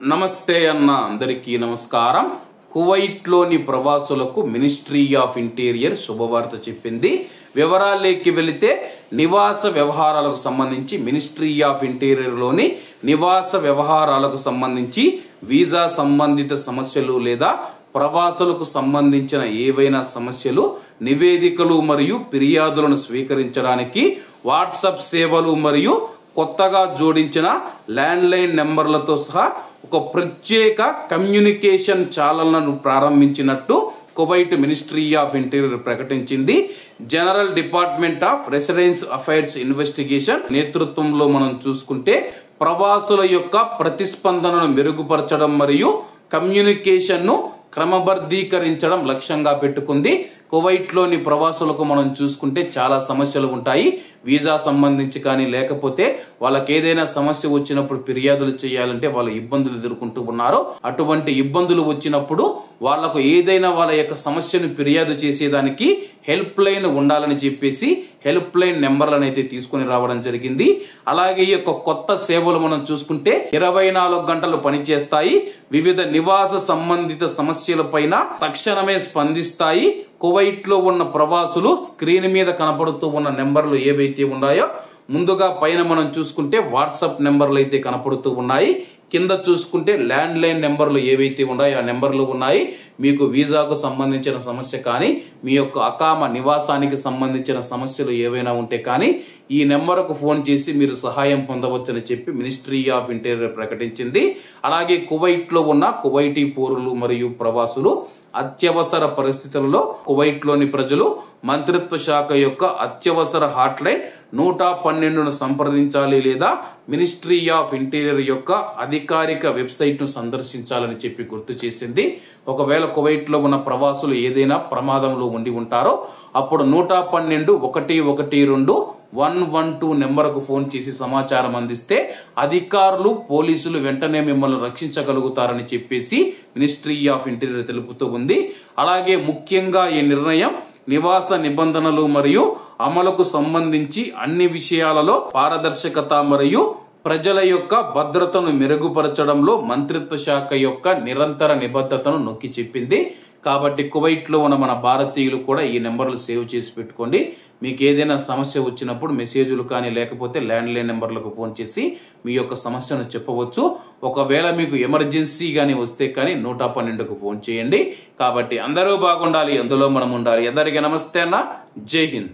నమస్తే అన్న అందరికీ నమస్కారం. కువైట్లోని ప్రవాసులకు మినిస్ట్రీ ఆఫ్ ఇంటీరియర్ శుభవార్త చెప్పింది. వివరాల్లోకి వెళితే నివాస వ్యవహారాలకు సంబంధించి మినిస్ట్రీ ఆఫ్ ఇంటీరియర్లోని నివాస వ్యవహారాలకు సంబంధించి వీసా సంబంధిత సమస్యలు లేదా ప్రవాసులకు సంబంధించిన ఏవైనా సమస్యలు, నివేదికలు మరియు ఫిర్యాదులను స్వీకరించడానికి వాట్సాప్ సేవలు మరియు కొత్తగా జోడించిన ల్యాండ్లైన్ నెంబర్లతో సహా ఒక ప్రత్యేక కమ్యూనికేషన్ ఛానళ్లను ప్రారంభించినట్టు కువైట్ మినిస్ట్రీ ఆఫ్ ఇంటీరియర్ ప్రకటించింది. General department of residence affairs investigation నేతృత్వంలో మనం చూసుకుంటే ప్రవాసుల యొక్క ప్రతిస్పందనను మెరుగుపరచడం మరియు కమ్యూనికేషన్ ను క్రమబద్ధీకరించడం లక్ష్యంగా పెట్టుకుంది. కువైట్ లోని ప్రవాసులకు మనం చూసుకుంటే చాలా సమస్యలు ఉంటాయి. వీసా సంబంధించి కానీ లేకపోతే వాళ్ళకి ఏదైనా సమస్య వచ్చినప్పుడు ఫిర్యాదులు చేయాలంటే వాళ్ళు ఇబ్బందులు ఎదుర్కొంటూ ఉన్నారు. అటువంటి ఇబ్బందులు వచ్చినప్పుడు వాళ్లకు ఏదైనా వాళ్ళ యొక్క సమస్యను ఫిర్యాదు చేసేదానికి హెల్ప్ లైన్ ఉండాలని చెప్పేసి హెల్ప్ లైన్ నెంబర్లను అయితే తీసుకుని రావడం జరిగింది. అలాగే ఈ యొక్క కొత్త సేవలు మనం చూసుకుంటే 24 గంటలు పనిచేస్తాయి. వివిధ నివాస సంబంధిత సమస్యల పైన తక్షణమే స్పందిస్తాయి. కువైట్ లో ఉన్న ప్రవాసులు స్క్రీన్ మీద కనపడుతూ ఉన్న నెంబర్లు ఏవైతే ఉన్నాయో, ముందుగా పైన మనం చూసుకుంటే వాట్సాప్ నెంబర్లు అయితే కనపడుతూ ఉన్నాయి. కింద చూసుకుంటే ల్యాండ్ లైన్ నెంబర్లు ఏవైతే ఉన్నాయో ఆ నెంబర్లు ఉన్నాయి. మీకు వీసాకు సంబంధించిన సమస్య కానీ, మీ యొక్క అకామ నివాసానికి సంబంధించిన సమస్యలు ఏవైనా ఉంటే కానీ ఈ నెంబర్కు ఫోన్ చేసి మీరు సహాయం పొందవచ్చని చెప్పి మినిస్ట్రీ ఆఫ్ ఇంటీరియర్ ప్రకటించింది. అలాగే కువైట్ లో ఉన్న కువైటీ పౌరులు మరియు ప్రవాసులు అత్యవసర పరిస్థితులలో కువైట్ లోని ప్రజలు మంత్రిత్వ శాఖ యొక్క అత్యవసర హాట్ లైన్ 112ను సంప్రదించాలి లేదా మినిస్ట్రీ ఆఫ్ ఇంటీరియర్ యొక్క అధికారిక వెబ్సైట్ ను సందర్శించాలని చెప్పి గుర్తు చేసింది. ఒకవేళ కువైట్ లో ఉన్న ప్రవాసులు ఏదైనా ప్రమాదంలో ఉండి ఉంటారో అప్పుడు 112-112 నెంబర్కు ఫోన్ చేసి సమాచారం అందిస్తే అధికారులు, పోలీసులు వెంటనే మిమ్మల్ని రక్షించగలుగుతారని చెప్పేసి మినిస్ట్రీ ఆఫ్ ఇంటీరియర్ తెలుపుతూ ఉంది. అలాగే ముఖ్యంగా ఈ నిర్ణయం నివాస నిబంధనలు మరియు అమలుకు సంబంధించి అన్ని విషయాలలో పారదర్శకత మరియు ప్రజల యొక్క భద్రతను మెరుగుపరచడంలో మంత్రిత్వ శాఖ యొక్క నిరంతర నిబద్ధతను నొక్కి చెప్పింది. కాబట్టి కువైట్ లో ఉన్న మన భారతీయులు కూడా ఈ నెంబర్లు సేవ్ చేసి పెట్టుకోండి. మీకు ఏదైనా సమస్య వచ్చినప్పుడు మెసేజ్లు కానీ లేకపోతే ల్యాండ్ లైన్ నెంబర్లకు ఫోన్ చేసి మీ యొక్క సమస్యను చెప్పవచ్చు. ఒకవేళ మీకు ఎమర్జెన్సీ గానీ వస్తే కానీ 112కు ఫోన్ చేయండి. కాబట్టి అందరూ బాగుండాలి, అందులో మనం ఉండాలి. అందరికీ నమస్తే అన్న, జై హింద్.